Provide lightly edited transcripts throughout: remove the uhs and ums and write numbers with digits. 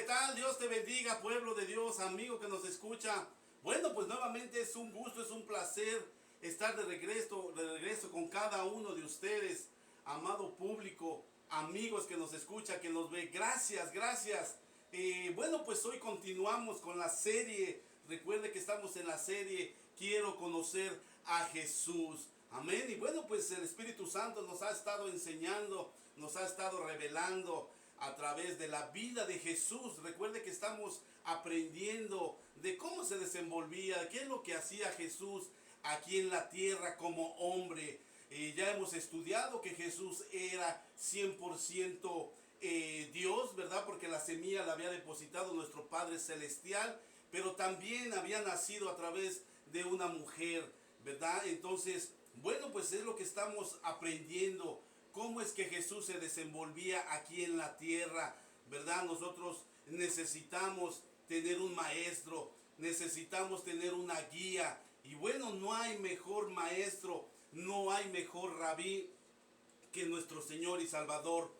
tal? Dios te bendiga, pueblo de Dios, amigo que nos escucha. Bueno, pues nuevamente es un gusto, es un placer estar de regreso con cada uno de ustedes, amado público, amigos que nos escucha, que nos ve. Gracias, gracias. Bueno, pues hoy continuamos con la serie. Recuerde que estamos en la serie Quiero conocer a Jesús. Amén. Y bueno, pues el Espíritu Santo nos ha estado enseñando, nos ha estado revelando a través de la vida de Jesús. Recuerde que estamos aprendiendo de cómo se desenvolvía, qué es lo que hacía Jesús aquí en la tierra como hombre. Ya hemos estudiado que Jesús era 100% Dios, ¿verdad? Porque la semilla la había depositado nuestro Padre Celestial, pero también había nacido a través de una mujer, ¿verdad? Entonces, bueno, pues es lo que estamos aprendiendo. Cómo es que Jesús se desenvolvía aquí en la tierra, ¿verdad? Nosotros necesitamos tener un maestro, necesitamos tener una guía. Y bueno, no hay mejor maestro, no hay mejor rabí que nuestro Señor y Salvador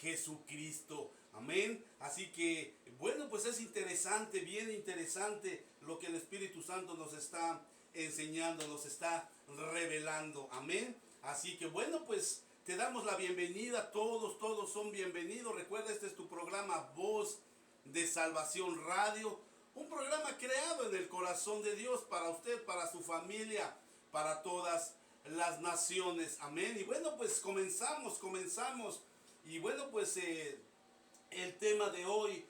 Jesucristo. Amén. Así que, bueno, pues es interesante, bien interesante lo que el Espíritu Santo nos está enseñando, nos está revelando. Amén. Así que, bueno, pues te damos la bienvenida. Todos son bienvenidos. Recuerda, este es tu programa Voz de Salvación Radio. Un programa creado en el corazón de Dios para usted, para su familia, para todas las naciones. Amén. Y bueno, pues comenzamos. Y bueno, pues el tema de hoy,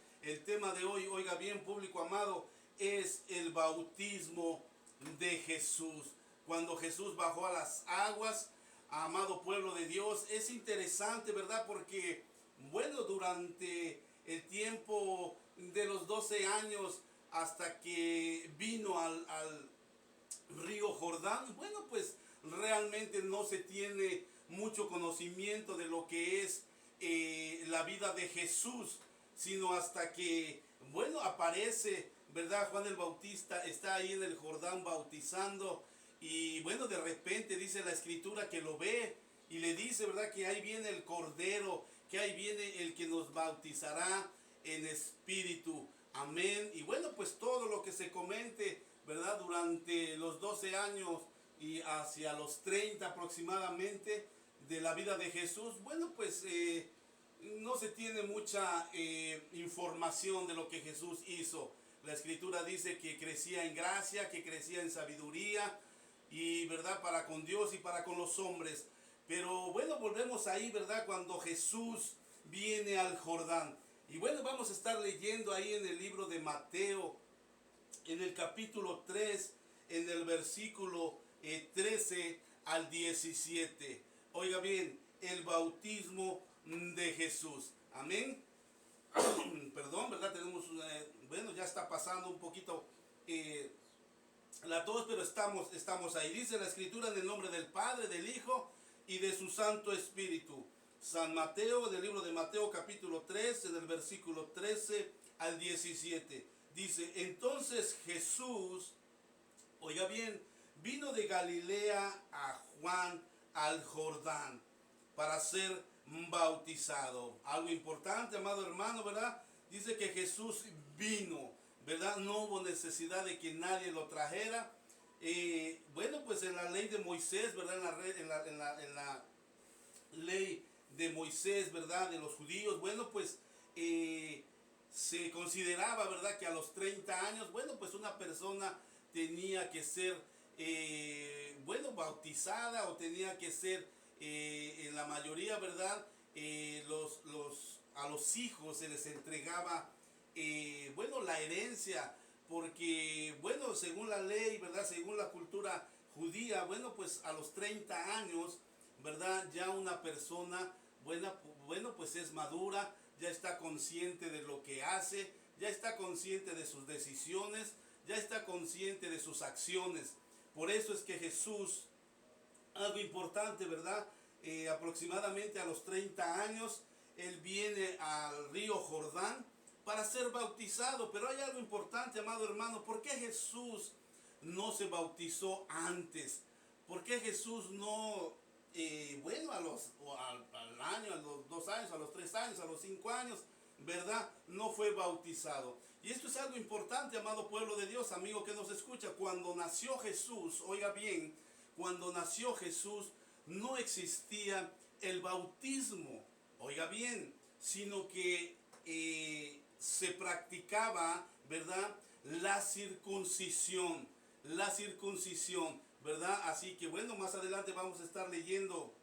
oiga bien, público amado, es el bautismo de Jesús. Cuando Jesús bajó a las aguas, amado pueblo de Dios, es interesante, ¿verdad? Porque, bueno, durante el tiempo de los 12 años hasta que vino al río Jordán, bueno, pues realmente no se tiene mucho conocimiento de lo que es la vida de Jesús, sino hasta que, bueno, aparece, ¿verdad? Juan el Bautista está ahí en el Jordán bautizando, y bueno, de repente dice la Escritura que lo ve y le dice, ¿verdad? Que ahí viene el Cordero, que ahí viene el que nos bautizará en espíritu. Amén. Y bueno, pues todo lo que se comente, ¿verdad? Durante los 12 años y hacia los 30 aproximadamente de la vida de Jesús, bueno, pues no se tiene mucha información de lo que Jesús hizo. La Escritura dice que crecía en gracia, que crecía en sabiduría y, ¿verdad?, para con Dios y para con los hombres. Pero bueno, volvemos ahí, ¿verdad?, cuando Jesús viene al Jordán. Y bueno, vamos a estar leyendo ahí en el libro de Mateo, en el capítulo 3, en el versículo 13 al 17. Oiga bien, el bautismo de Jesús. Amén. Perdón, ¿verdad? Tenemos, bueno, ya está pasando un poquito la tos, pero estamos ahí. Dice la Escritura en el nombre del Padre, del Hijo y de su Santo Espíritu. San Mateo, del libro de Mateo capítulo 3, en el versículo 13 al 17. Dice, entonces Jesús, oiga bien, vino de Galilea a Juan al Jordán para ser bautizado. Algo importante, amado hermano, ¿verdad? Dice que Jesús vino, ¿verdad? No hubo necesidad de que nadie lo trajera. Bueno, pues en la ley de Moisés, ¿verdad? En la ley de Moisés, ¿verdad? De los judíos, bueno, pues se consideraba, ¿verdad?, que a los 30 años, bueno, pues una persona tenía que ser, bueno, bautizada, o tenía que ser, en la mayoría, ¿verdad?, a los hijos se les entregaba, bueno, la herencia, porque, bueno, según la ley, ¿verdad?, según la cultura judía, bueno, pues a los 30 años, ¿verdad?, ya una persona, bueno, pues es madura, ya está consciente de lo que hace, ya está consciente de sus decisiones, ya está consciente de sus acciones. Por eso es que Jesús, algo importante, ¿verdad?, aproximadamente a los 30 años, Él viene al río Jordán para ser bautizado. Pero hay algo importante, amado hermano, ¿por qué Jesús no se bautizó antes? ¿Por qué Jesús no, bueno, al año, a los 2 años, a los 3 años, a los 5 años, ¿verdad? No fue bautizado. Y esto es algo importante, amado pueblo de Dios, amigo que nos escucha. Cuando nació Jesús, oiga bien, cuando nació Jesús no existía el bautismo, oiga bien, sino que se practicaba, ¿verdad? La circuncisión, ¿verdad? Así que bueno, más adelante vamos a estar leyendo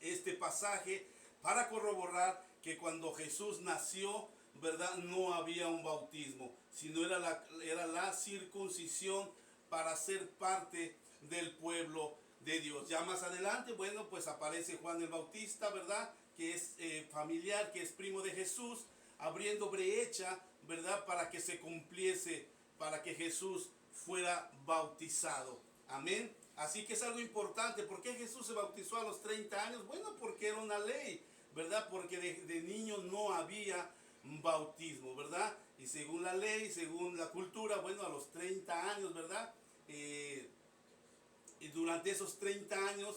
este pasaje para corroborar que cuando Jesús nació, ¿verdad? No había un bautismo, sino era la circuncisión para ser parte del pueblo de Dios. Ya más adelante, bueno, pues aparece Juan el Bautista, ¿verdad? Que es familiar, que es primo de Jesús, abriendo brecha, ¿verdad? Para que se cumpliese, para que Jesús fuera bautizado. Amén. Así que es algo importante. ¿Por qué Jesús se bautizó a los 30 años? Bueno, porque era una ley, ¿verdad? Porque de niño no había bautismo, ¿verdad? Y según la ley, según la cultura, bueno, a los 30 años, ¿verdad? Y durante esos 30 años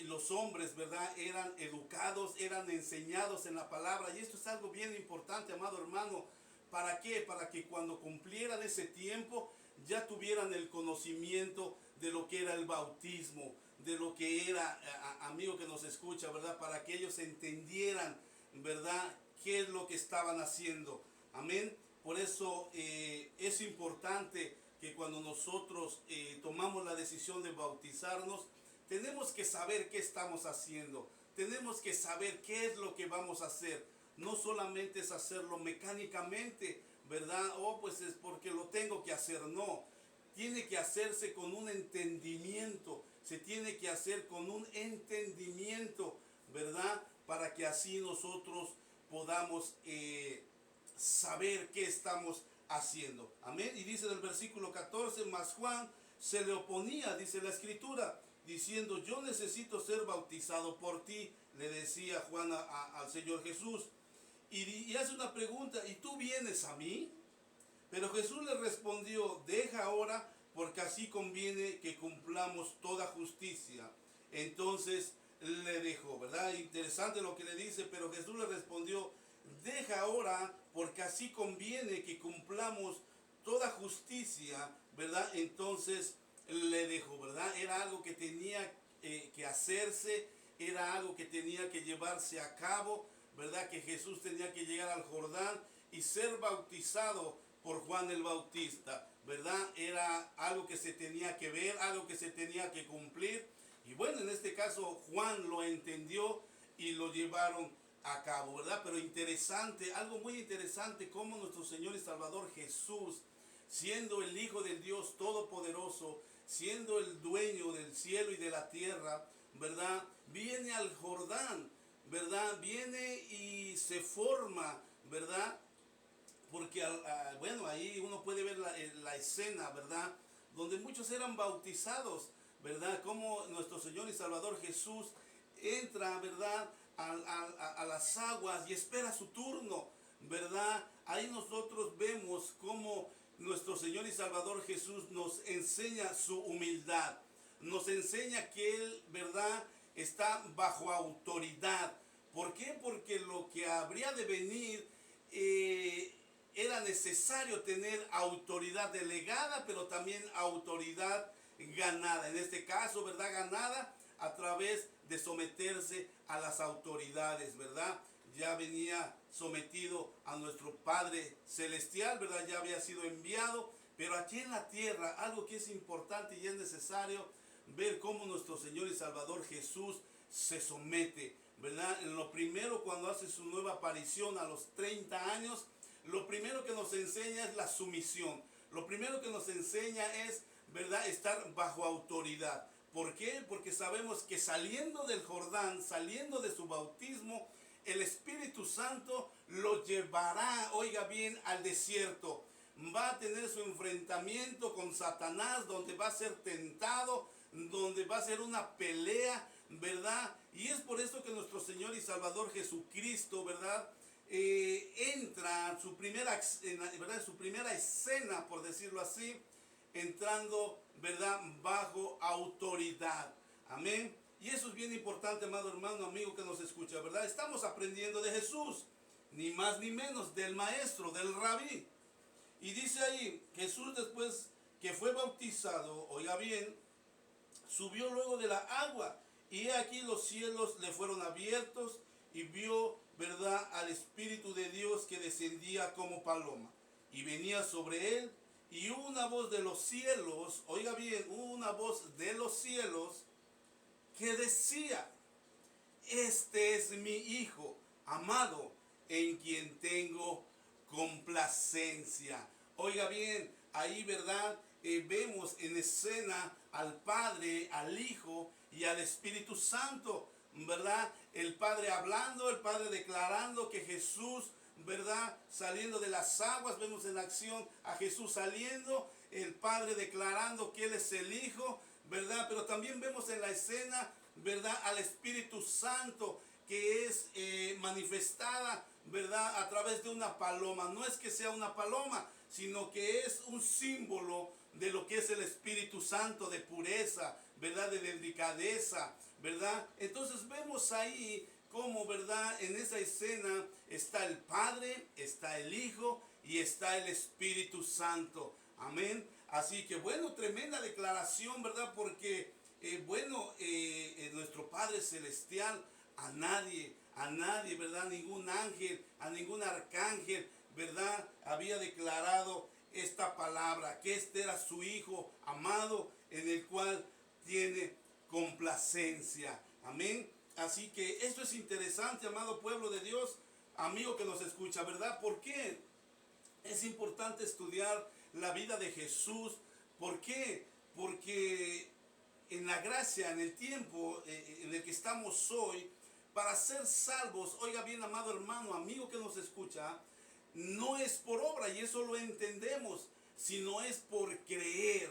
los hombres, ¿verdad? Eran educados, eran enseñados en la palabra. Y esto es algo bien importante, amado hermano. ¿Para qué? Para que cuando cumplieran ese tiempo ya tuvieran el conocimiento de lo que era el bautismo, de lo que era, amigo que nos escucha, ¿verdad? Para que ellos entendieran, ¿verdad? ¿Qué es lo que estaban haciendo? Amén. Por eso es importante que cuando nosotros tomamos la decisión de bautizarnos, tenemos que saber qué estamos haciendo. Tenemos que saber qué es lo que vamos a hacer. No solamente es hacerlo mecánicamente, ¿verdad? Oh, pues es porque lo tengo que hacer. No, tiene que hacerse con un entendimiento. Se tiene que hacer con un entendimiento, ¿verdad? Para que así nosotros podamos saber qué estamos haciendo. Amén. Y dice en el versículo 14, mas Juan se le oponía, dice la escritura, diciendo, yo necesito ser bautizado por ti, le decía Juan al Señor Jesús. Y hace una pregunta, ¿y tú vienes a mí? Pero Jesús le respondió, deja ahora, porque así conviene que cumplamos toda justicia. Entonces le dejó, ¿verdad? Interesante lo que le dice, pero Jesús le respondió, deja ahora, porque así conviene que cumplamos toda justicia, ¿verdad? Entonces le dejó, ¿verdad? Era algo que tenía que hacerse, era algo que tenía que llevarse a cabo, ¿verdad? Que Jesús tenía que llegar al Jordán y ser bautizado por Juan el Bautista, ¿verdad? Era algo que se tenía que ver, algo que se tenía que cumplir. Y bueno, en este caso Juan lo entendió y lo llevaron a cabo, ¿verdad? Pero interesante, algo muy interesante, como nuestro Señor y Salvador Jesús, siendo el Hijo del Dios Todopoderoso, siendo el dueño del cielo y de la tierra, ¿verdad? Viene al Jordán, ¿verdad? Viene y se forma, ¿verdad? Porque, bueno, ahí uno puede ver la escena, ¿verdad? Donde muchos eran bautizados, ¿verdad? Como nuestro Señor y Salvador Jesús entra, ¿verdad? A las aguas y espera su turno, ¿verdad? Ahí nosotros vemos cómo nuestro Señor y Salvador Jesús nos enseña su humildad. Nos enseña que Él, ¿verdad? Está bajo autoridad. ¿Por qué? Porque lo que habría de venir era necesario tener autoridad delegada, pero también autoridad ganada. En este caso, ¿verdad? Ganada a través de someterse a las autoridades, ¿verdad? Ya venía sometido a nuestro Padre Celestial, ¿verdad? Ya había sido enviado, pero aquí en la tierra, algo que es importante y es necesario ver cómo nuestro Señor y Salvador Jesús se somete, ¿verdad? En lo primero, cuando hace su nueva aparición a los 30 años, lo primero que nos enseña es la sumisión. Lo primero que nos enseña es, ¿verdad?, estar bajo autoridad. ¿Por qué? Porque sabemos que saliendo del Jordán, saliendo de su bautismo, el Espíritu Santo lo llevará, oiga bien, al desierto. Va a tener su enfrentamiento con Satanás, donde va a ser tentado, donde va a ser una pelea, ¿verdad? Y es por eso que nuestro Señor y Salvador Jesucristo, ¿verdad?, entra su primera escena, por decirlo así, entrando, ¿verdad?, bajo autoridad. Amén. Y eso es bien importante, amado hermano, amigo que nos escucha, ¿verdad? Estamos aprendiendo de Jesús. ni más ni menos, del maestro, del rabí. Y dice ahí, Jesús después que fue bautizado, oiga bien, subió luego de la agua, y he aquí los cielos le fueron abiertos, y vio, ¿verdad?, al Espíritu de Dios que descendía como paloma, y venía sobre él, y una voz de los cielos, oiga bien, una voz de los cielos, que decía: este es mi Hijo amado, en quien tengo complacencia. Oiga bien, ahí, ¿verdad? Vemos en escena al Padre, al Hijo y al Espíritu Santo, ¿verdad? El Padre hablando, el Padre declarando que Jesús, ¿verdad?, saliendo de las aguas, vemos en acción a Jesús saliendo, el Padre declarando que Él es el Hijo, ¿verdad? Pero también vemos en la escena, ¿verdad?, al Espíritu Santo, que es manifestada, ¿verdad?, a través de una paloma. No es que sea una paloma, sino que es un símbolo de lo que es el Espíritu Santo, de pureza, ¿verdad?, de delicadeza, ¿verdad? Entonces vemos ahí cómo, ¿verdad?, en esa escena está el Padre, está el Hijo y está el Espíritu Santo. Amén. Así que bueno, tremenda declaración, ¿verdad? Porque nuestro Padre Celestial a nadie, ¿verdad? Ningún ángel, a ningún arcángel, ¿verdad?, había declarado esta palabra, que este era su Hijo amado, en el cual tiene complacencia. Amén. Así que esto es interesante, amado pueblo de Dios, amigo que nos escucha, ¿verdad? ¿Por qué es importante estudiar la vida de Jesús? ¿Por qué? Porque en la gracia, en el tiempo en el que estamos hoy, para ser salvos, oiga bien, amado hermano, amigo que nos escucha, no es por obra, y eso lo entendemos, sino es por creer,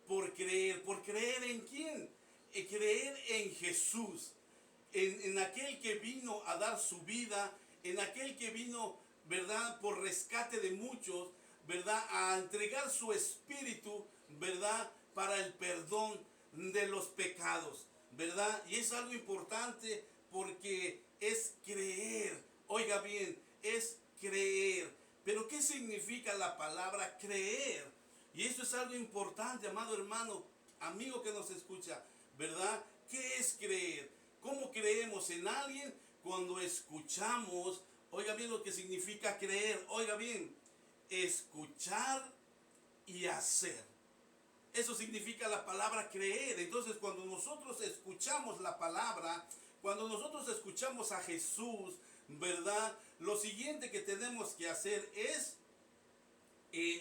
¿por creer en quién? Creer en Jesús, en aquel que vino a dar su vida, en aquel que vino, ¿verdad?, por rescate de muchos, ¿verdad?, a entregar su espíritu, ¿verdad?, para el perdón de los pecados, ¿verdad? Y es algo importante porque es creer, oiga bien, es creer. Pero ¿qué significa la palabra creer? Y esto es algo importante, amado hermano, amigo que nos escucha, ¿verdad? ¿Qué es creer? ¿Cómo creemos en alguien? Cuando escuchamos, oiga bien lo que significa creer, oiga bien, escuchar y hacer. Eso significa la palabra creer. Entonces, cuando nosotros escuchamos la palabra, cuando nosotros escuchamos a Jesús, ¿verdad?, lo siguiente que tenemos que hacer es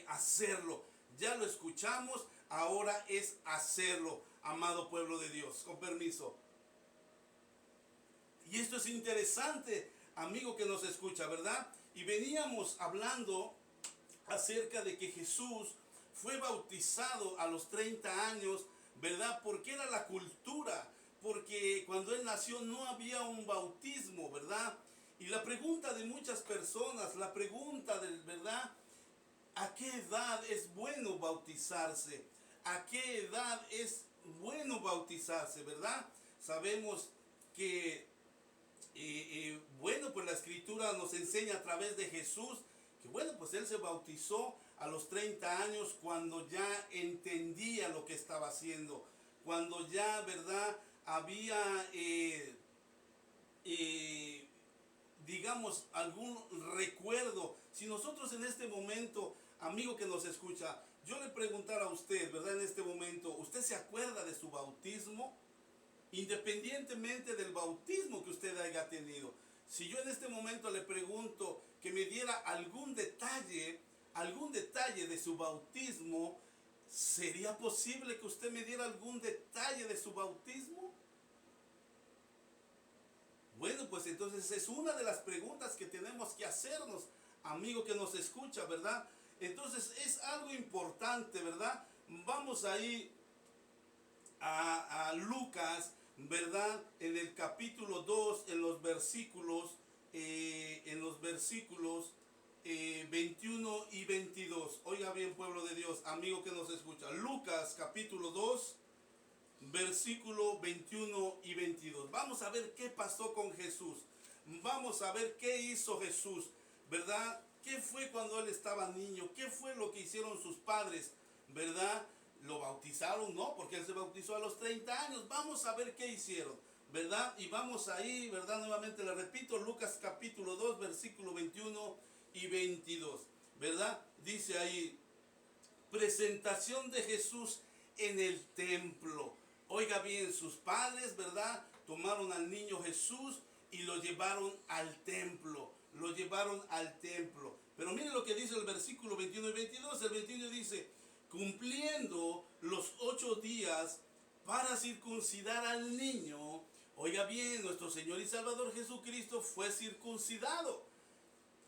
hacerlo. Ya lo escuchamos, ahora es hacerlo, amado pueblo de Dios. Con permiso. Y esto es interesante, amigo que nos escucha, ¿verdad? Y veníamos hablando acerca de que Jesús fue bautizado a los 30 años, ¿verdad? Porque era la cultura, porque cuando él nació no había un bautismo, ¿verdad? Y la pregunta de muchas personas, la pregunta de, ¿verdad?, ¿a qué edad es bueno bautizarse? ¿A qué edad es bueno bautizarse, verdad? Sabemos que, bueno, pues la Escritura nos enseña a través de Jesús que, bueno, pues él se bautizó a los 30 años cuando ya entendía lo que estaba haciendo, cuando ya, ¿verdad?, había, digamos, algún recuerdo. Si nosotros en este momento, amigo que nos escucha, yo le preguntara a usted, ¿verdad?, en este momento, ¿usted se acuerda de su bautismo? Independientemente del bautismo que usted haya tenido. Si yo en este momento le pregunto que me diera algún detalle de su bautismo, ¿sería posible que usted me diera algún detalle de su bautismo? Bueno, pues entonces es una de las preguntas que tenemos que hacernos, amigo que nos escucha, ¿verdad? Entonces es algo importante, ¿verdad? Vamos ahí a Lucas, ¿verdad? En el capítulo 2, en los versículos 21 y 22. Oiga bien, pueblo de Dios, amigo que nos escucha. Lucas capítulo 2, versículo 21 y 22. Vamos a ver qué pasó con Jesús. Vamos a ver qué hizo Jesús. ¿verdad? ¿Qué fue cuando él estaba niño? ¿Qué fue lo que hicieron sus padres? ¿Verdad? ¿Lo bautizaron? No, porque él se bautizó a los 30 años. Vamos a ver qué hicieron, ¿verdad? Y vamos ahí, ¿verdad? Nuevamente le repito, Lucas capítulo 2, versículo 21 y 22, ¿verdad? Dice ahí, presentación de Jesús en el templo. Oiga bien, sus padres, ¿verdad? Tomaron al niño Jesús y lo llevaron al templo. Lo llevaron al templo. Pero miren lo que dice el versículo 21 y 22. El 21 dice, cumpliendo los 8 días para circuncidar al niño. Oiga bien, nuestro Señor y Salvador Jesucristo fue circuncidado.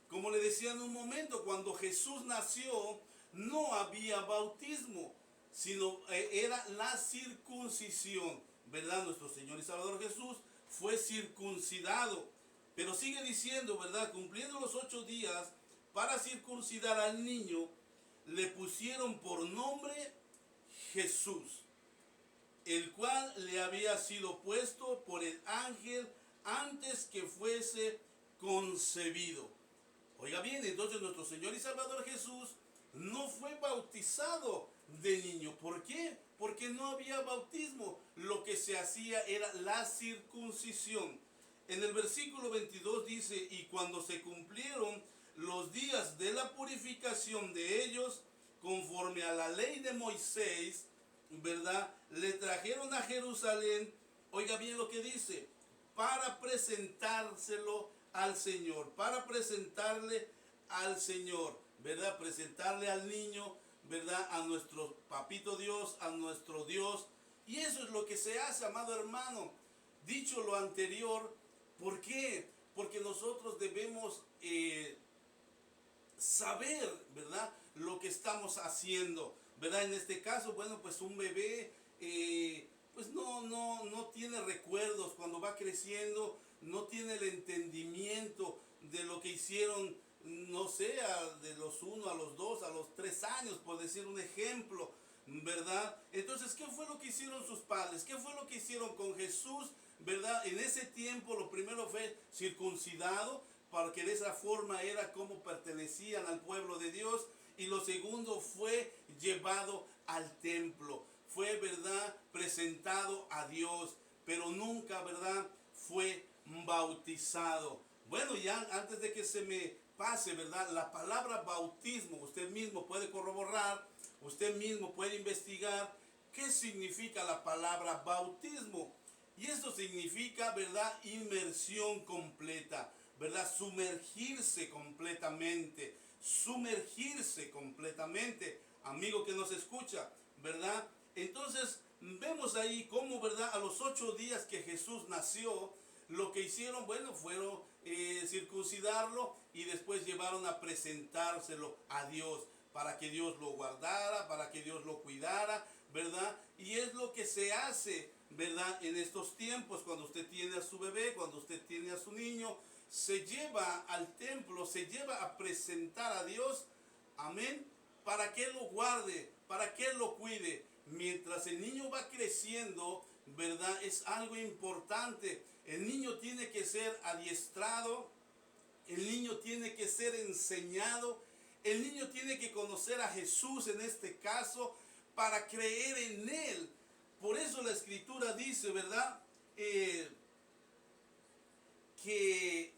Como le decía en un momento, cuando Jesús nació, no había bautismo, sino era la circuncisión, ¿verdad? Nuestro Señor y Salvador Jesús fue circuncidado. Pero sigue diciendo, ¿verdad? Cumpliendo los 8 días para circuncidar al niño, le pusieron por nombre Jesús, el cual le había sido puesto por el ángel antes que fuese concebido. Oiga bien, entonces nuestro Señor y Salvador Jesús no fue bautizado de niño. ¿Por qué? Porque no había bautismo. Lo que se hacía era la circuncisión. En el versículo 22 dice, y cuando se cumplieron los días de la purificación de ellos, conforme a la ley de Moisés, ¿verdad? Le trajeron a Jerusalén, oiga bien lo que dice, para presentárselo al Señor, para presentarle al Señor, ¿verdad? Presentarle al niño, ¿verdad? A nuestro papito Dios, a nuestro Dios. Y eso es lo que se hace, amado hermano. Dicho lo anterior, ¿por qué? Porque nosotros debemos saber, ¿verdad? Lo que estamos haciendo, ¿verdad? En este caso, bueno, pues un bebé, pues no tiene recuerdos cuando va creciendo, no tiene el entendimiento de lo que hicieron, no sé, de los 1 a los 2, a los 3 años, por decir un ejemplo, ¿verdad? Entonces, ¿qué fue lo que hicieron sus padres? ¿Qué fue lo que hicieron con Jesús? ¿Verdad? En ese tiempo lo primero fue circuncidado, para que de esa forma era como pertenecían al pueblo de Dios. Y lo segundo fue llevado al templo. Fue, ¿verdad?, presentado a Dios, pero nunca, ¿verdad?, fue bautizado. Bueno, ya antes de que se me pase, ¿verdad?, la palabra bautismo, usted mismo puede corroborar, usted mismo puede investigar qué significa la palabra bautismo. Y esto significa, ¿verdad?, inmersión completa, ¿verdad? Sumergirse completamente, sumergirse completamente, amigo que nos escucha, ¿verdad? Entonces vemos ahí cómo, ¿verdad?, a los 8 días que Jesús nació, lo que hicieron, bueno, fueron circuncidarlo y después llevaron a presentárselo a Dios, para que Dios lo guardara, para que Dios lo cuidara, ¿verdad? Y es lo que se hace, ¿verdad?, en estos tiempos, cuando usted tiene a su bebé, cuando usted tiene a su niño, se lleva al templo, se lleva a presentar a Dios, amén, para que Él lo guarde, para que Él lo cuide. Mientras el niño va creciendo, ¿verdad?, es algo importante. El niño tiene que ser adiestrado, el niño tiene que ser enseñado, el niño tiene que conocer a Jesús en este caso, para creer en Él. Por eso la Escritura dice, ¿verdad?, que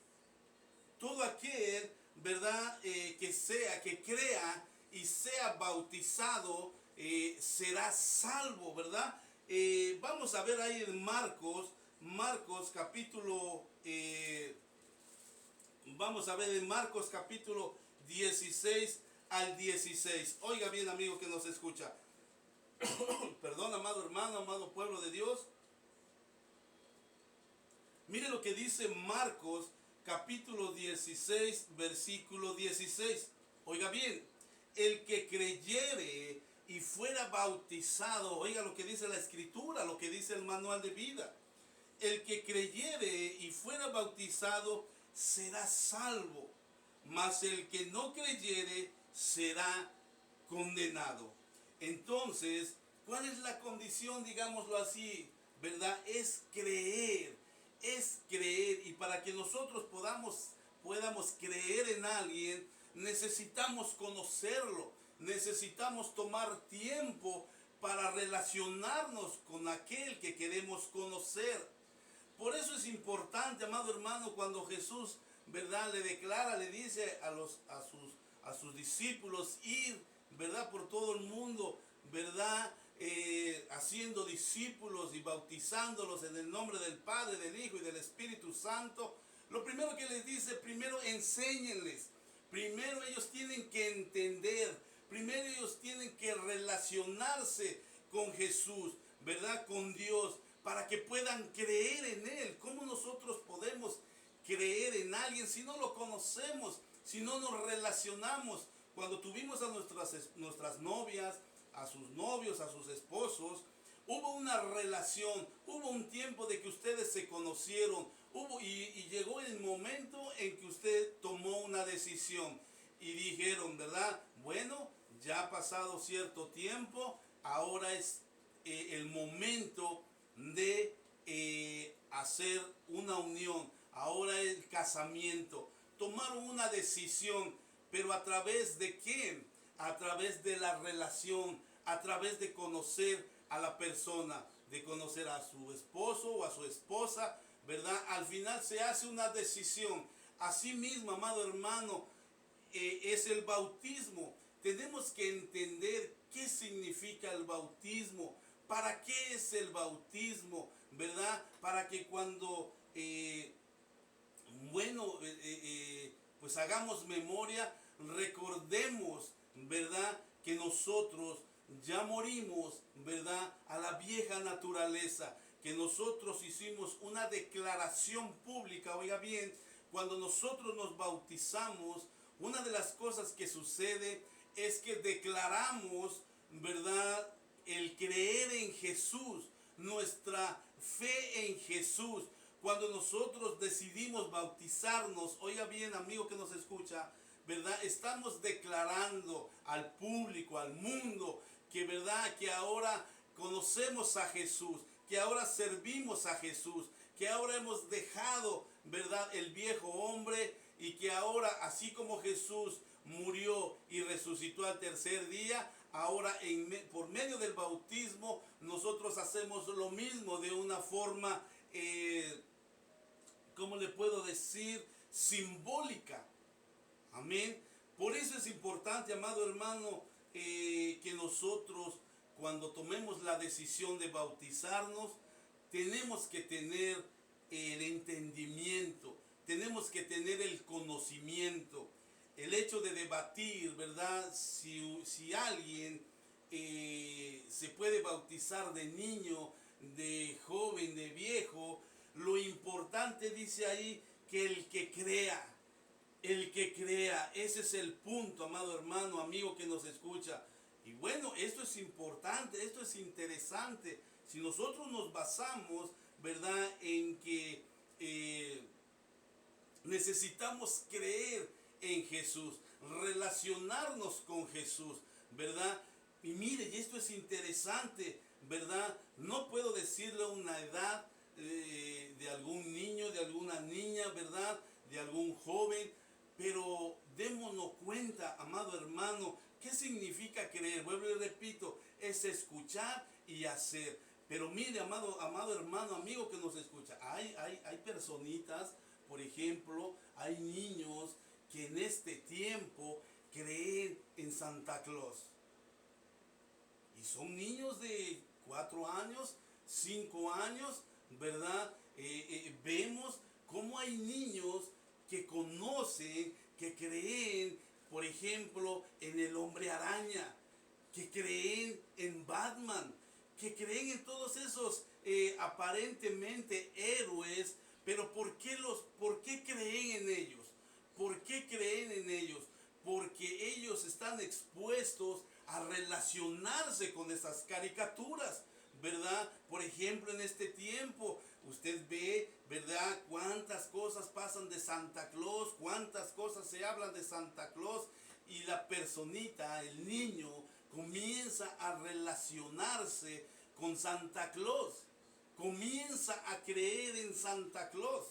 todo aquel, ¿verdad?, que crea y sea bautizado, será salvo, ¿verdad? Vamos a ver ahí en Marcos capítulo, vamos a ver en Marcos capítulo 16 al 16. Oiga bien, amigo que nos escucha. Perdón, amado hermano, amado pueblo de Dios. Mire lo que dice Marcos capítulo 16, versículo 16. Oiga bien, el que creyere y fuera bautizado, oiga lo que dice la Escritura, lo que dice el manual de vida. El que creyere y fuera bautizado será salvo, mas el que no creyere será condenado. Entonces, ¿cuál es la condición, digámoslo así, verdad? Es creer, y para que nosotros podamos podamos creer en alguien, necesitamos conocerlo, necesitamos tomar tiempo para relacionarnos con aquel que queremos conocer. Por eso es importante, amado hermano, cuando Jesús, ¿verdad?, le declara, le dice a sus discípulos ir, ¿verdad?, por todo el mundo, ¿verdad?, haciendo discípulos y bautizándolos en el nombre del Padre, del Hijo y del Espíritu Santo. Lo primero que les dice, primero enséñenles, primero ellos tienen que entender, primero ellos tienen que relacionarse con Jesús, ¿verdad?, con Dios, para que puedan creer en Él. ¿Cómo nosotros podemos creer en alguien si no lo conocemos, si no nos relacionamos? Cuando tuvimos a nuestras novias, a sus novios, a sus esposos, hubo una relación, hubo un tiempo de que ustedes se conocieron, y llegó el momento en que usted tomó una decisión y dijeron, ¿verdad? Bueno, ya ha pasado cierto tiempo, ahora es el momento de hacer una unión, ahora el casamiento. Tomaron una decisión, pero ¿a través de qué? A través de la relación, a través de conocer a la persona, de conocer a su esposo o a su esposa, ¿verdad? Al final se hace una decisión. Asimismo, amado hermano, es el bautismo. Tenemos que entender qué significa el bautismo, para qué es el bautismo, ¿verdad? Para que cuando, pues hagamos memoria, recordemos, ¿verdad?, que nosotros ya morimos, ¿verdad?, a la vieja naturaleza, que nosotros hicimos una declaración pública. Oiga bien, cuando nosotros nos bautizamos, una de las cosas que sucede es que declaramos, ¿verdad?, el creer en Jesús, nuestra fe en Jesús. Cuando nosotros decidimos bautizarnos, oiga bien, amigo que nos escucha, ¿verdad?, estamos declarando al público, al mundo, que, ¿verdad?, que ahora conocemos a Jesús, que ahora servimos a Jesús, que ahora hemos dejado, ¿verdad?, el viejo hombre, y que ahora, así como Jesús murió y resucitó al tercer día, ahora por medio del bautismo nosotros hacemos lo mismo de una forma, ¿cómo le puedo decir?, simbólica. Amén. Por eso es importante, amado hermano, que nosotros, cuando tomemos la decisión de bautizarnos, tenemos que tener el entendimiento, tenemos que tener el conocimiento. El hecho de debatir, ¿verdad?, si alguien se puede bautizar de niño, de joven, de viejo, lo importante, dice ahí, que el que crea. El que crea, ese es el punto, amado hermano, amigo que nos escucha. Y bueno, esto es importante, esto es interesante. Si nosotros nos basamos, ¿verdad?, en que necesitamos creer en Jesús, relacionarnos con Jesús, ¿verdad? Y mire, y esto es interesante, ¿verdad? No puedo decirle una edad de algún niño, de alguna niña, ¿verdad?, de algún joven, pero démonos cuenta, amado hermano, ¿qué significa creer? Vuelvo y repito, es escuchar y hacer. Pero mire, amado hermano, amigo que nos escucha, hay personitas, por ejemplo, hay niños que en este tiempo creen en Santa Claus. Y son niños de 4 años, 5 años, ¿verdad? Vemos cómo hay niños que conocen, que creen, por ejemplo, en el Hombre Araña, que creen en Batman, que creen en todos esos aparentemente héroes. Pero ¿por qué creen en ellos? ¿Por qué creen en ellos? Porque ellos están expuestos a relacionarse con esas caricaturas, ¿verdad? Por ejemplo, en este tiempo, usted ve, ¿verdad?, cuántas cosas pasan de Santa Claus, cuántas cosas se hablan de Santa Claus, y la personita, el niño, comienza a relacionarse con Santa Claus, comienza a creer en Santa Claus,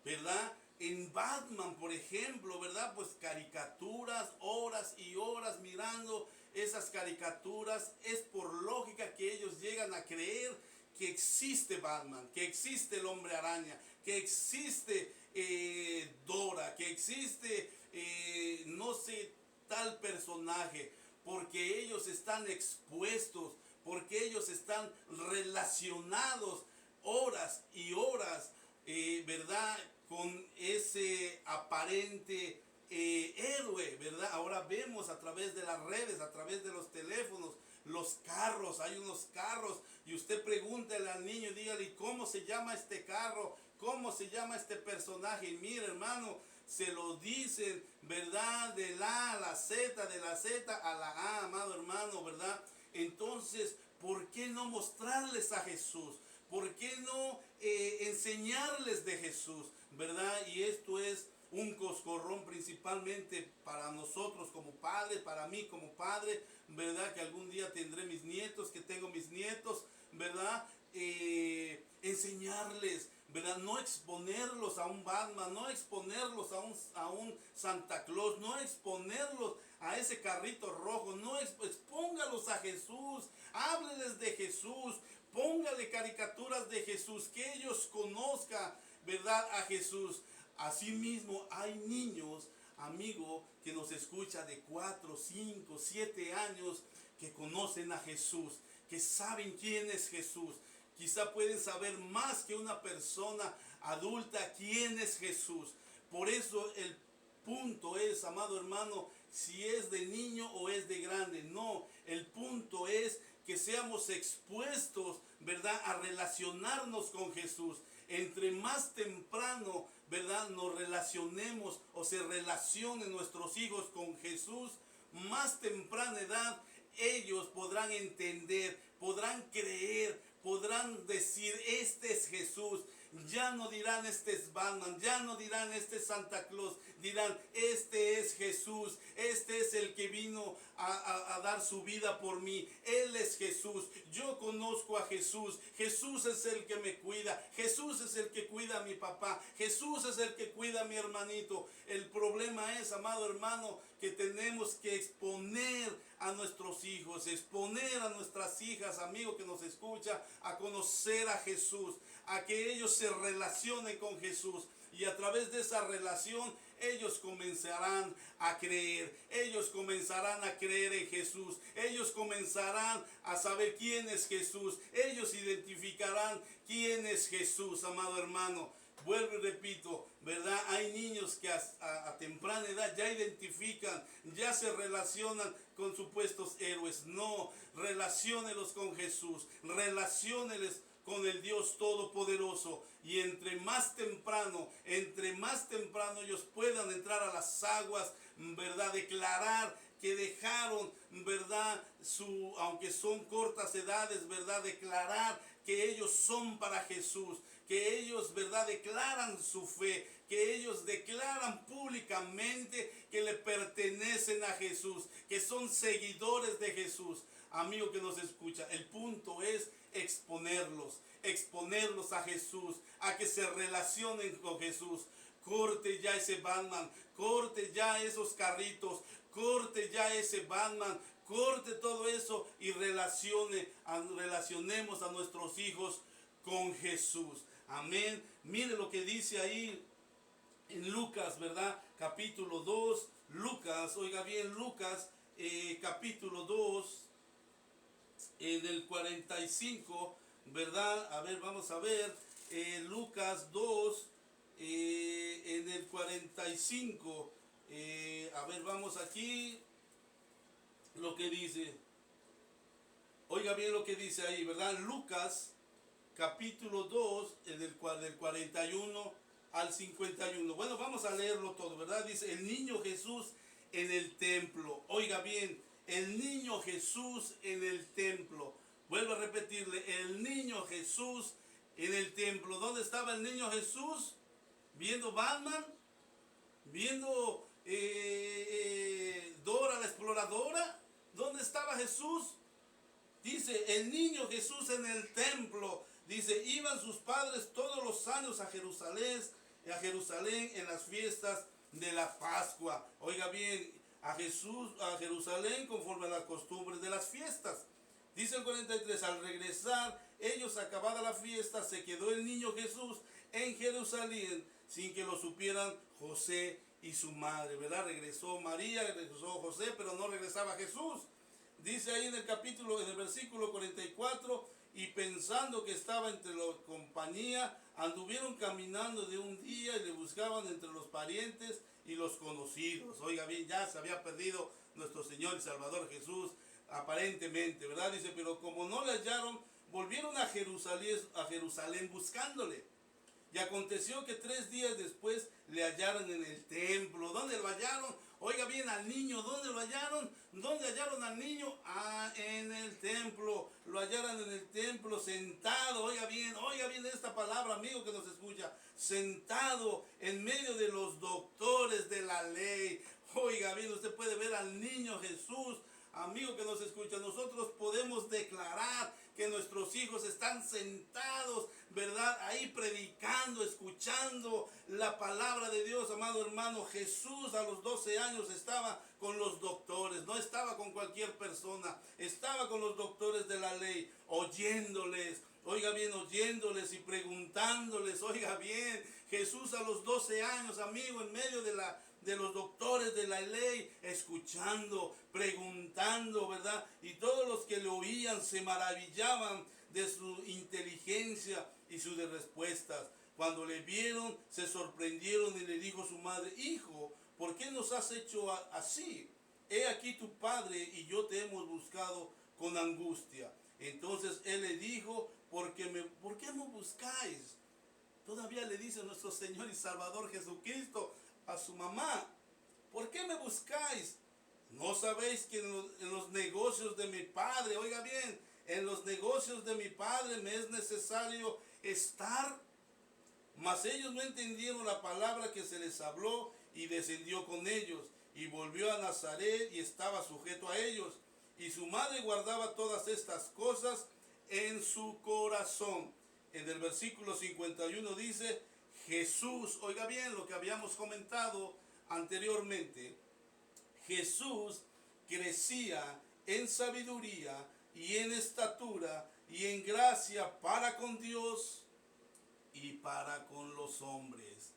¿verdad? en Batman, por ejemplo, ¿verdad? Pues caricaturas, horas y horas mirando esas caricaturas. Es por lógica que ellos llegan a creer que existe Batman, que existe el Hombre Araña, que existe Dora, que existe, no sé, tal personaje, porque ellos están expuestos, porque ellos están relacionados horas y horas, ¿verdad? Con ese aparente héroe, ¿verdad? Ahora vemos a través de las redes, a través de los teléfonos, los carros, hay unos carros, y usted pregúntele al niño, dígale, ¿cómo se llama este carro? ¿Cómo se llama este personaje? Y mire, hermano, se lo dicen, ¿verdad? De la a la Z, de la Z a la A, amado hermano, ¿verdad? Entonces, ¿por qué no mostrarles a Jesús? ¿Por qué no enseñarles de Jesús? ¿Verdad? Y esto es un coscorrón principalmente para nosotros como padres, para mí como padre, ¿verdad? Que algún día tendré mis nietos, que tengo mis nietos, ¿verdad? Enseñarles, ¿verdad? No exponerlos a un Batman, no exponerlos a un Santa Claus, no exponerlos a ese carrito rojo, no expóngalos a Jesús, hábleles de Jesús, póngale caricaturas de Jesús, que ellos conozcan, ¿verdad? A Jesús. Asimismo, hay niños, amigo, que nos escucha de 4, 5, 7 años, que conocen a Jesús, que saben quién es Jesús. Quizá pueden saber más que una persona adulta quién es Jesús. Por eso el punto es, amado hermano, si es de niño o es de grande. No, el punto es que seamos expuestos, ¿verdad?, a relacionarnos con Jesús. Entre más temprano, ¿verdad?, nos relacionemos o se relacionen nuestros hijos con Jesús, más temprana edad ellos podrán entender, podrán creer, podrán decir, este es Jesús. Ya no dirán, este es Batman, ya no dirán, este es Santa Claus, dirán, este es Jesús, este es el que vino a dar su vida por mí, Él es Jesús, yo conozco a Jesús, Jesús es el que me cuida, Jesús es el que cuida a mi papá, Jesús es el que cuida a mi hermanito. El problema es, amado hermano, que tenemos que exponer a nuestros hijos, exponer a nuestras hijas, amigo que nos escucha, a conocer a Jesús, a que ellos se relacionen con Jesús, y a través de esa relación ellos comenzarán a creer, ellos comenzarán a creer en Jesús, ellos comenzarán a saber quién es Jesús, ellos identificarán quién es Jesús, amado hermano. Vuelvo y repito, ¿verdad? Hay niños que a temprana edad ya identifican, ya se relacionan con supuestos héroes. No, relaciónelos con Jesús, relacióneles con el Dios Todopoderoso. Y entre más temprano ellos puedan entrar a las aguas, ¿verdad?, declarar que dejaron, ¿verdad?, aunque son cortas edades, ¿verdad?, declarar que ellos son para Jesús, que ellos, ¿verdad?, declaran su fe, que ellos declaran públicamente que le pertenecen a Jesús, que son seguidores de Jesús. Amigo que nos escucha, el punto es exponerlos a Jesús, a que se relacionen con Jesús. Corte ya ese Batman, corte ya esos carritos, corte ya ese Batman, corte todo eso y relacionemos a nuestros hijos con Jesús. Amén. Mire lo que dice ahí en Lucas, ¿verdad? Capítulo 2, Lucas, oiga bien, Lucas, capítulo 2, en el 45, ¿verdad? A ver, vamos a ver, Lucas 2, en el 45, a ver, vamos aquí, lo que dice, oiga bien lo que dice ahí, ¿verdad? Lucas, capítulo 2, del 41 al 51. Bueno, vamos a leerlo todo, ¿verdad? Dice, el niño Jesús en el templo. Oiga bien, el niño Jesús en el templo. Vuelvo a repetirle, el niño Jesús en el templo. ¿Dónde estaba el niño Jesús? ¿Viendo Batman? ¿Viendo Dora la exploradora? ¿Dónde estaba Jesús? Dice, el niño Jesús en el templo. Dice, iban sus padres todos los años a Jerusalén a Jerusalén en las fiestas de la Pascua. Oiga bien, a Jerusalén conforme a las costumbres de las fiestas. Dice el 43, al regresar ellos acabada la fiesta, se quedó el niño Jesús en Jerusalén sin que lo supieran José y su madre, ¿verdad? Regresó María, regresó José, pero no regresaba Jesús. Dice ahí en el versículo 44, y pensando que estaba entre la compañía, anduvieron caminando de un día y le buscaban entre los parientes y los conocidos. Oiga bien, ya se había perdido nuestro Señor y Salvador Jesús, aparentemente, ¿verdad? Dice, pero como no le hallaron, volvieron a Jerusalén buscándole. Y aconteció que 3 días después le hallaron en el templo. ¿Dónde lo hallaron? Oiga bien, al niño, ¿dónde lo hallaron? ¿Dónde hallaron al niño? Ah, en el templo. Lo hallaron en el templo, sentado. Oiga bien esta palabra, amigo que nos escucha. Sentado en medio de los doctores de la ley. Oiga bien, usted puede ver al niño Jesús. Amigo que nos escucha, nosotros podemos declarar que nuestros hijos están sentados, ¿verdad? Ahí predicando, escuchando la palabra de Dios, amado hermano. Jesús a los 12 años estaba con los doctores, no estaba con cualquier persona, estaba con los doctores de la ley, oyéndoles. Oiga bien, oyéndoles y preguntándoles. Oiga bien, Jesús a los 12 años, amigo, en medio de los doctores de la ley, escuchando, preguntando, ¿verdad? Y todos los que le oían se maravillaban de su inteligencia y sus respuestas. Cuando le vieron, se sorprendieron y le dijo su madre: hijo, ¿por qué nos has hecho así? He aquí tu padre y yo te hemos buscado con angustia. Entonces él le dijo: ¿por qué me buscáis? Todavía le dice nuestro Señor y Salvador Jesucristo a su mamá: ¿por qué me buscáis? ¿No sabéis que en los negocios de mi padre, oiga bien, en los negocios de mi padre me es necesario estar? Mas ellos no entendieron la palabra que se les habló, y descendió con ellos y volvió a Nazaret y estaba sujeto a ellos. Y su madre guardaba todas estas cosas en su corazón. En el versículo 51 dice: Jesús, oiga bien lo que habíamos comentado anteriormente, Jesús crecía en sabiduría y en estatura y en gracia para con Dios y para con los hombres.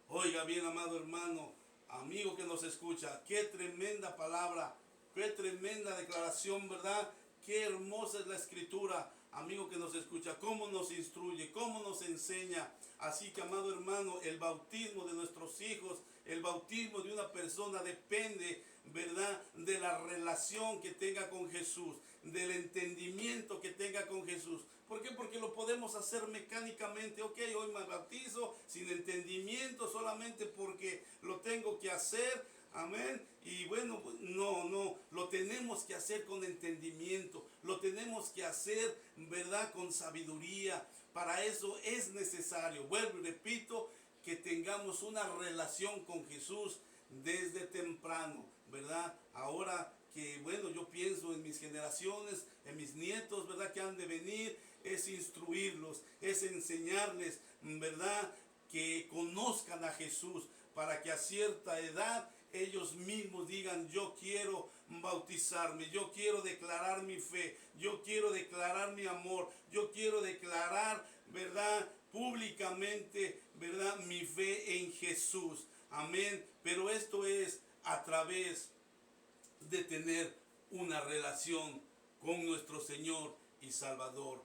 Oiga bien, amado hermano, amigo que nos escucha, qué tremenda palabra, qué tremenda declaración, ¿verdad? Qué hermosa es la escritura, amigo que nos escucha, cómo nos instruye, cómo nos enseña. Así que, amado hermano, el bautismo de nuestros hijos, el bautismo de una persona depende, ¿verdad?, de la relación que tenga con Jesús, del entendimiento que tenga con Jesús. ¿Por qué? Porque lo podemos hacer mecánicamente. Ok, hoy me bautizo sin entendimiento, solamente porque lo tengo que hacer. Amén. Y bueno, no, lo tenemos que hacer con entendimiento, lo tenemos que hacer, ¿verdad?, con sabiduría. Para eso es necesario, vuelvo y repito, que tengamos una relación con Jesús desde temprano, ¿verdad? Ahora que, bueno, yo pienso en mis generaciones, en mis nietos, ¿verdad?, que han de venir, es instruirlos, es enseñarles, ¿verdad?, que conozcan a Jesús, para que a cierta edad ellos mismos digan: yo quiero bautizarme, yo quiero declarar mi fe, yo quiero declarar mi amor, yo quiero declarar, ¿verdad?, públicamente, ¿verdad?, mi fe en Jesús. Amén. Pero esto es a través de tener una relación con nuestro Señor y Salvador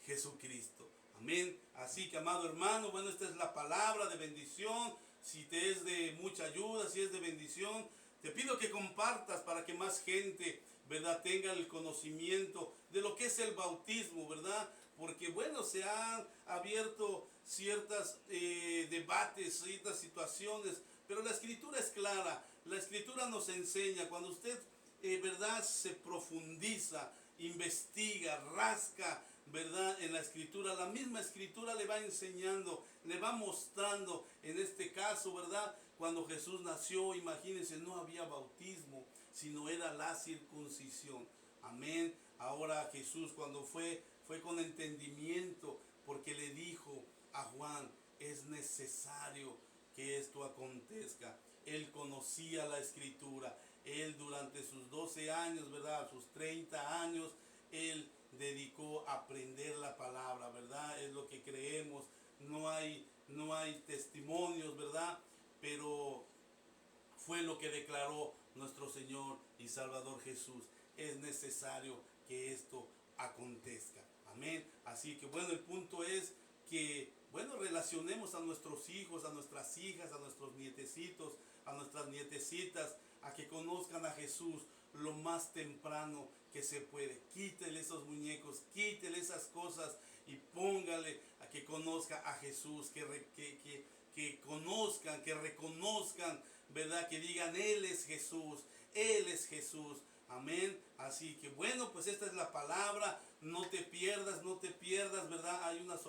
Jesucristo. Amén. Así que, amado hermano, bueno, esta es la palabra de bendición. Si te es de mucha ayuda, si es de bendición, te pido que compartas para que más gente, ¿verdad?, tenga el conocimiento de lo que es el bautismo, ¿verdad? Porque, bueno, se han abierto ciertos debates, ciertas situaciones, pero la Escritura es clara. La Escritura nos enseña, cuando usted, ¿verdad?, se profundiza, investiga, rasca, ¿verdad?, en la Escritura, la misma Escritura le va enseñando, le va mostrando. En este caso, ¿verdad?, cuando Jesús nació, imagínense, no había bautismo, sino era la circuncisión. Amén. Ahora Jesús, cuando fue con entendimiento, porque le dijo a Juan: es necesario que esto acontezca. Él conocía la escritura. Él durante sus 12 años, ¿verdad? Sus 30 años, él dedicó a aprender la palabra, ¿verdad? Es lo que creemos. No hay testimonios, ¿verdad? Pero fue lo que declaró nuestro Señor y Salvador Jesús. Es necesario que esto acontezca. Amén. Así que bueno, el punto es que, bueno, relacionemos a nuestros hijos, a nuestras hijas, a nuestros nietecitos, a nuestras nietecitas, a que conozcan a Jesús lo más temprano que se puede. Quítele esos muñecos, quítele esas cosas y póngale a que conozca a Jesús, que conozcan, que reconozcan, ¿verdad? Que digan, Él es Jesús, Él es Jesús. Amén. Así que bueno, pues esta es la palabra. No te pierdas, ¿verdad? Hay una